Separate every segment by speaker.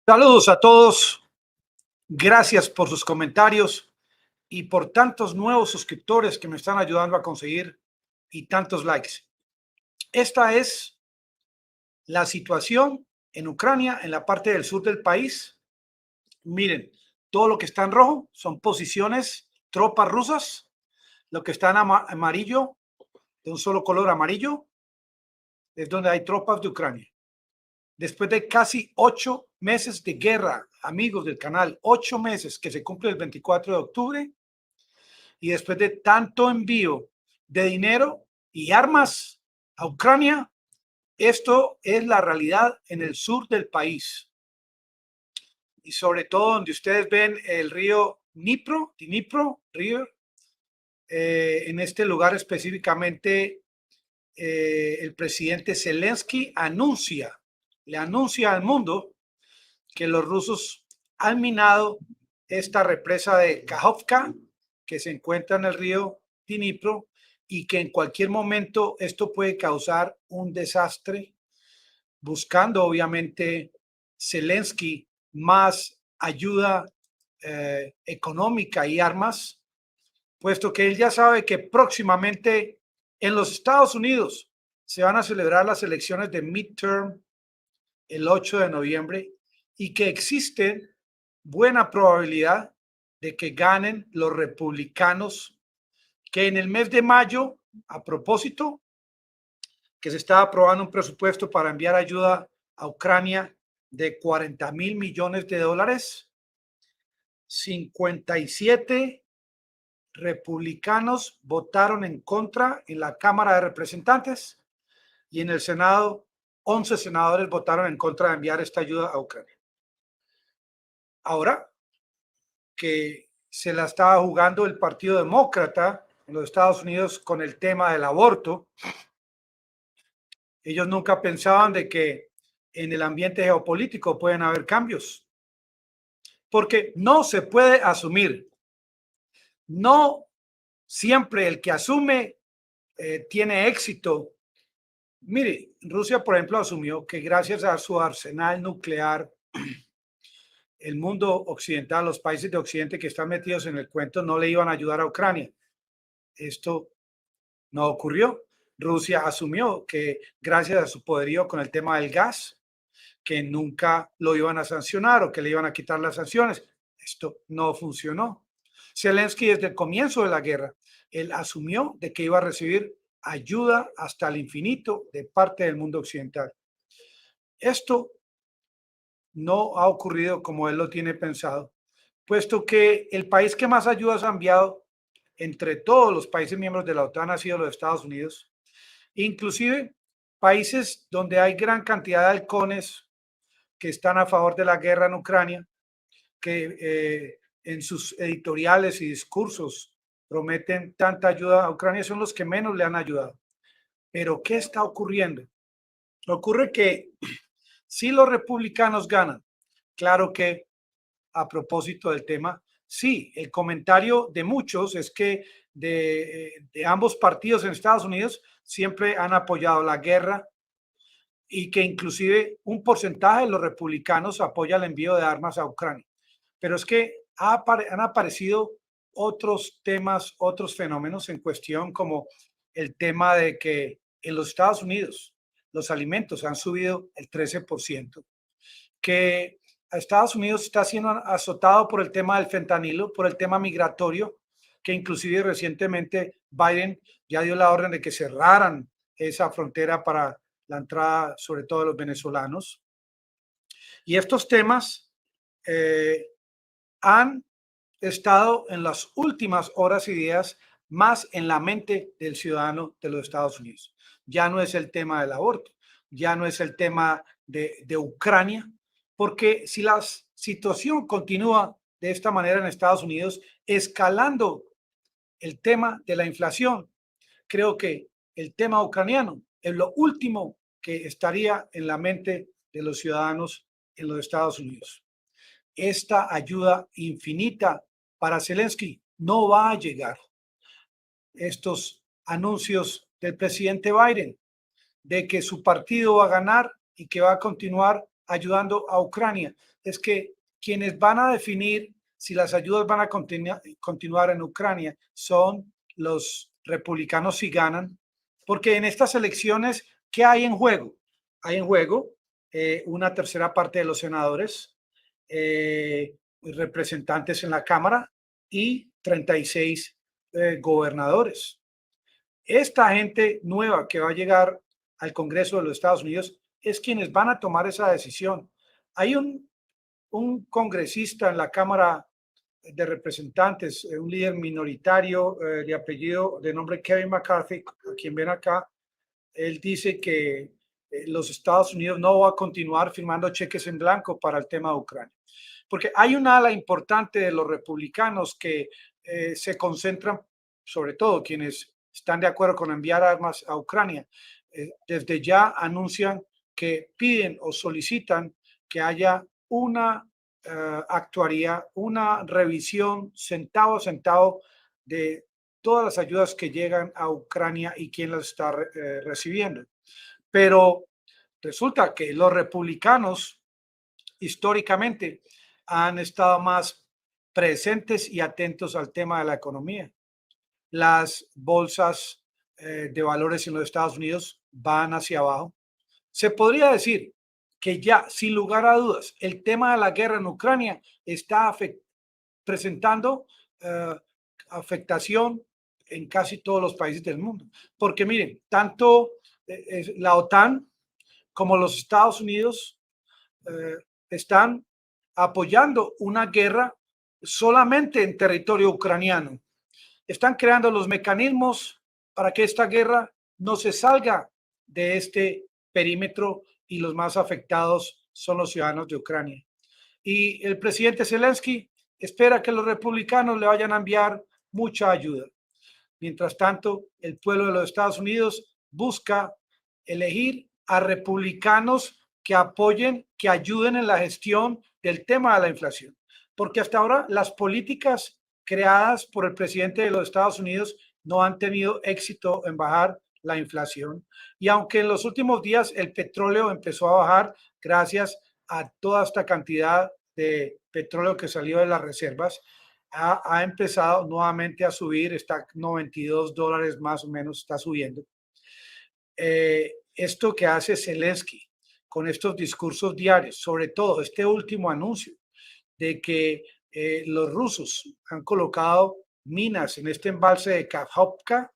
Speaker 1: Saludos a todos. Gracias por sus comentarios y por tantos nuevos suscriptores que me están ayudando a conseguir y tantos likes. Esta es la situación en Ucrania, en la parte del sur del país. Miren, todo lo que está en rojo son posiciones, tropas rusas. Lo que está en amarillo, de un solo color amarillo, es donde hay tropas de Ucrania. Después de casi 8 meses de guerra, amigos del canal, 8 meses que se cumple el 24 de octubre, y después de tanto envío de dinero y armas a Ucrania, esto es la realidad en el sur del país. Y sobre todo donde ustedes ven el río Dnipro, River, en este lugar específicamente, el presidente Zelensky le anuncia al mundo que los rusos han minado esta represa de Kakhovka, que se encuentra en el río Dnipro, y que en cualquier momento esto puede causar un desastre, buscando obviamente Zelensky más ayuda económica y armas, puesto que él ya sabe que próximamente en los Estados Unidos se van a celebrar las elecciones de midterm el 8 de noviembre y que existe buena probabilidad de que ganen los republicanos, que en el mes de mayo, a propósito, que se está aprobando un presupuesto para enviar ayuda a Ucrania de 40,000 millones de dólares, 57 republicanos votaron en contra en la Cámara de Representantes y en el Senado 11 senadores votaron en contra de enviar esta ayuda a Ucrania. Ahora que se la estaba jugando el Partido Demócrata en los Estados Unidos con el tema del aborto, ellos nunca pensaban de que en el ambiente geopolítico pueden haber cambios, porque no se puede asumir. No siempre el que asume tiene éxito. Mire, Rusia, por ejemplo, asumió que gracias a su arsenal nuclear, el mundo occidental, los países de Occidente que están metidos en el cuento, no le iban a ayudar a Ucrania. Esto no ocurrió. Rusia asumió que gracias a su poderío con el tema del gas, que nunca lo iban a sancionar o que le iban a quitar las sanciones. Esto no funcionó. Zelensky, desde el comienzo de la guerra, él asumió de que iba a recibir ayuda hasta el infinito de parte del mundo occidental. Esto no ha ocurrido como él lo tiene pensado, puesto que el país que más ayudas ha enviado entre todos los países miembros de la OTAN ha sido los Estados Unidos, inclusive países donde hay gran cantidad de halcones que están a favor de la guerra en Ucrania, que en sus editoriales y discursos prometen tanta ayuda a Ucrania, son los que menos le han ayudado. Pero ¿qué está ocurriendo? Ocurre que si los republicanos ganan, claro que a propósito del tema, sí, el comentario de muchos es que de ambos partidos en Estados Unidos siempre han apoyado la guerra y que inclusive un porcentaje de los republicanos apoya el envío de armas a Ucrania. Pero es que han aparecido otros temas, otros fenómenos en cuestión, como el tema de que en los Estados Unidos los alimentos han subido el 13%, que Estados Unidos está siendo azotado por el tema del fentanilo, por el tema migratorio, que inclusive recientemente Biden ya dio la orden de que cerraran esa frontera para la entrada, sobre todo de los venezolanos. Y estos temas han estado en las últimas horas y días más en la mente del ciudadano de los Estados Unidos. Ya no es el tema del aborto, ya no es el tema de Ucrania, porque si la situación continúa de esta manera en Estados Unidos, escalando el tema de la inflación, creo que el tema ucraniano es lo último que estaría en la mente de los ciudadanos en los Estados Unidos. Esta ayuda infinita para Zelensky no va a llegar. Estos anuncios del presidente Biden de que su partido va a ganar y que va a continuar ayudando a Ucrania. Es que quienes van a definir si las ayudas van a continuar en Ucrania son los republicanos si ganan, porque en estas elecciones, ¿qué hay en juego? Hay en juego una tercera parte de los senadores, representantes en la Cámara y 36 gobernadores. Esta gente nueva que va a llegar al Congreso de los Estados Unidos es quienes van a tomar esa decisión. Hay un congresista en la Cámara de Representantes, un líder minoritario de apellido, de nombre Kevin McCarthy, a quien ven acá. Él dice que los Estados Unidos no va a continuar firmando cheques en blanco para el tema de Ucrania, porque hay una ala importante de los republicanos que se concentran, sobre todo quienes están de acuerdo con enviar armas a Ucrania, desde ya anuncian que piden o solicitan que haya una actuaría, una revisión centavo a centavo de todas las ayudas que llegan a Ucrania y quién las está recibiendo. Pero resulta que los republicanos históricamente han estado más presentes y atentos al tema de la economía. Las bolsas de valores en los Estados Unidos van hacia abajo. Se podría decir que ya, sin lugar a dudas, el tema de la guerra en Ucrania está presentando afectación en casi todos los países del mundo. Porque miren, tanto la OTAN como los Estados Unidos están apoyando una guerra solamente en territorio ucraniano. Están creando los mecanismos para que esta guerra no se salga de este perímetro y los más afectados son los ciudadanos de Ucrania. Y el presidente Zelensky espera que los republicanos le vayan a enviar mucha ayuda. Mientras tanto, el pueblo de los Estados Unidos busca elegir a republicanos que apoyen, que ayuden en la gestión del tema de la inflación. Porque hasta ahora las políticas creadas por el presidente de los Estados Unidos no han tenido éxito en bajar la inflación. Y aunque en los últimos días el petróleo empezó a bajar gracias a toda esta cantidad de petróleo que salió de las reservas, ha empezado nuevamente a subir, está $92 más o menos, está subiendo. Esto que hace Zelensky con estos discursos diarios, sobre todo este último anuncio de que los rusos han colocado minas en este embalse de Kakhovka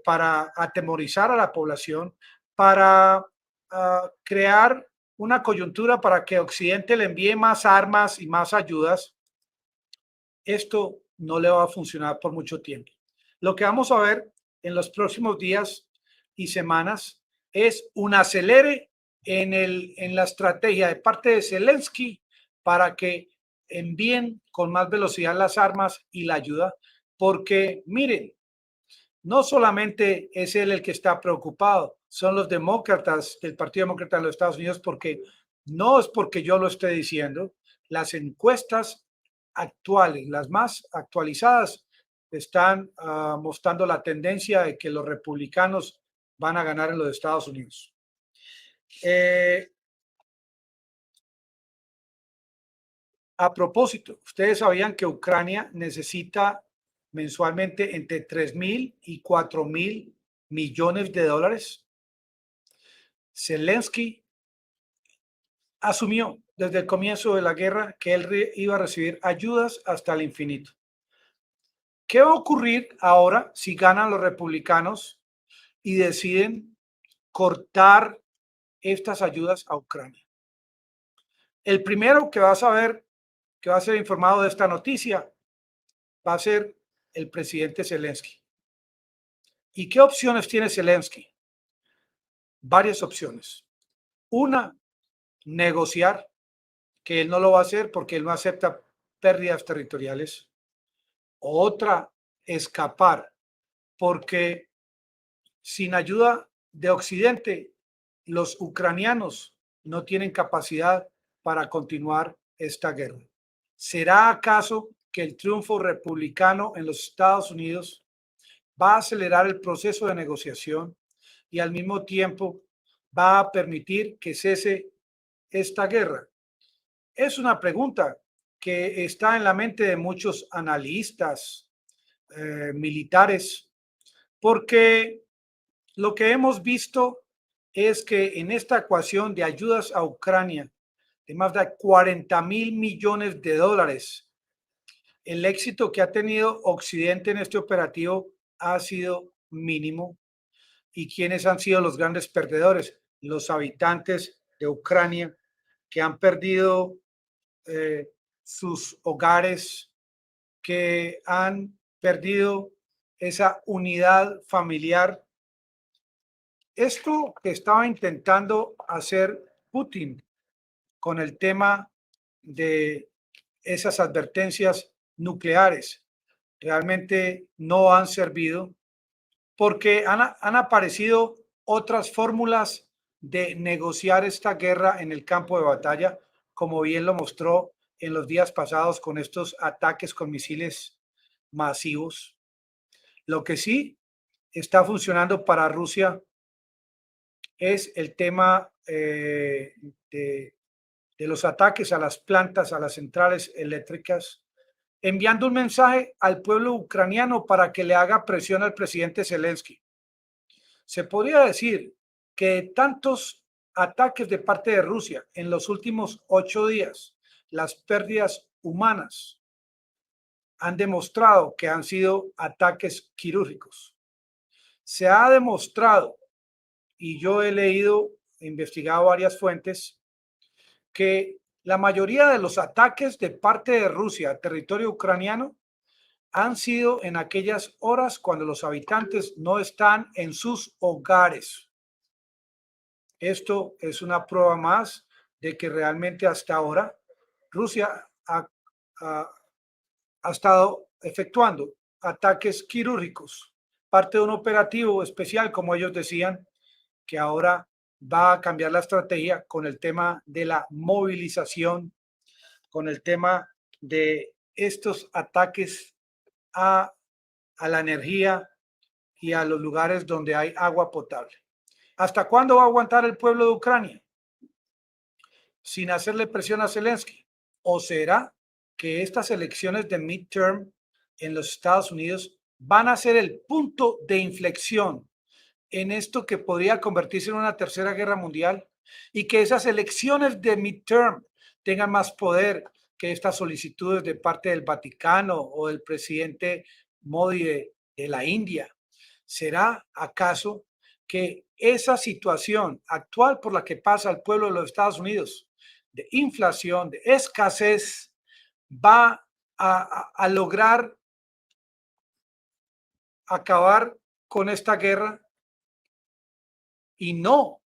Speaker 1: para atemorizar a la población, para crear una coyuntura para que Occidente le envíe más armas y más ayudas. Esto no le va a funcionar por mucho tiempo. Lo que vamos a ver en los próximos días y semanas es un acelere en la estrategia de parte de Zelensky para que envíen con más velocidad las armas y la ayuda, porque miren, no solamente es él el que está preocupado, son los demócratas del Partido Demócrata de los Estados Unidos, porque no es porque yo lo esté diciendo, las encuestas actuales, las más actualizadas, están mostrando la tendencia de que los republicanos van a ganar en los Estados Unidos. A propósito, ¿ustedes sabían que Ucrania necesita mensualmente entre 3.000 y 4.000 millones de dólares? Zelensky asumió desde el comienzo de la guerra que él iba a recibir ayudas hasta el infinito. ¿Qué va a ocurrir ahora si ganan los republicanos y deciden cortar estas ayudas a Ucrania? El primero que va a saber, que va a ser informado de esta noticia, va a ser el presidente Zelensky. ¿Y qué opciones tiene Zelensky? Varias opciones. Una, negociar, que él no lo va a hacer porque él no acepta pérdidas territoriales. Otra, escapar, porque sin ayuda de Occidente, los ucranianos no tienen capacidad para continuar esta guerra. ¿Será acaso que el triunfo republicano en los Estados Unidos va a acelerar el proceso de negociación y al mismo tiempo va a permitir que cese esta guerra? Es una pregunta que está en la mente de muchos analistas militares, porque lo que hemos visto es que en esta ecuación de ayudas a Ucrania de más de 40.000 millones de dólares, el éxito que ha tenido Occidente en este operativo ha sido mínimo. ¿Y quiénes han sido los grandes perdedores? Los habitantes de Ucrania que han perdido sus hogares, que han perdido esa unidad familiar. Esto que estaba intentando hacer Putin con el tema de esas advertencias nucleares realmente no han servido, porque han aparecido otras fórmulas de negociar esta guerra en el campo de batalla, como bien lo mostró en los días pasados con estos ataques con misiles masivos. Lo que sí está funcionando para Rusia es el tema de los ataques a las plantas, a las centrales eléctricas, enviando un mensaje al pueblo ucraniano para que le haga presión al presidente Zelensky. Se podría decir que tantos ataques de parte de Rusia en los últimos 8 días, las pérdidas humanas han demostrado que han sido ataques quirúrgicos. Se ha demostrado, y yo he leído, he investigado varias fuentes, que la mayoría de los ataques de parte de Rusia a territorio ucraniano han sido en aquellas horas cuando los habitantes no están en sus hogares. Esto es una prueba más de que realmente hasta ahora Rusia ha estado efectuando ataques quirúrgicos, parte de un operativo especial, como ellos decían, que ahora va a cambiar la estrategia con el tema de la movilización, con el tema de estos ataques a la energía y a los lugares donde hay agua potable. ¿Hasta cuándo va a aguantar el pueblo de Ucrania sin hacerle presión a Zelensky? ¿O será que estas elecciones de midterm en los Estados Unidos van a ser el punto de inflexión en esto que podría convertirse en una tercera guerra mundial, y que esas elecciones de midterm tengan más poder que estas solicitudes de parte del Vaticano o del presidente Modi de la India? ¿Será acaso que esa situación actual por la que pasa el pueblo de los Estados Unidos, de inflación, de escasez, va a lograr acabar con esta guerra y no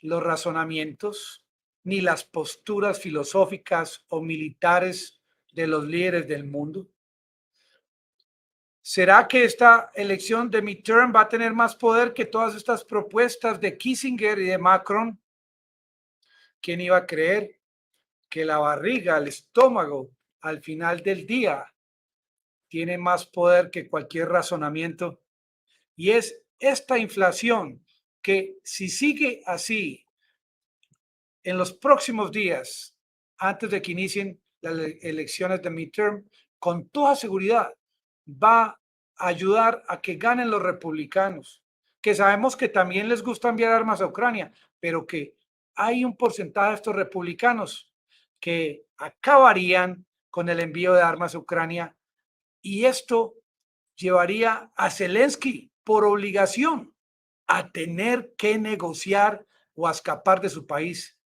Speaker 1: los razonamientos ni las posturas filosóficas o militares de los líderes del mundo? ¿Será que esta elección de midterm va a tener más poder que todas estas propuestas de Kissinger y de Macron? ¿Quién iba a creer que la barriga, el estómago, al final del día tiene más poder que cualquier razonamiento? Y es esta inflación que, si sigue así en los próximos días, antes de que inicien las elecciones de midterm, con toda seguridad va a ayudar a que ganen los republicanos, que sabemos que también les gusta enviar armas a Ucrania, pero que hay un porcentaje de estos republicanos que acabarían con el envío de armas a Ucrania, y esto llevaría a Zelensky por obligación a tener que negociar o a escapar de su país.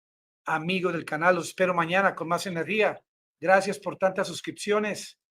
Speaker 1: Amigos del canal, los espero mañana con más energía. Gracias por tantas suscripciones.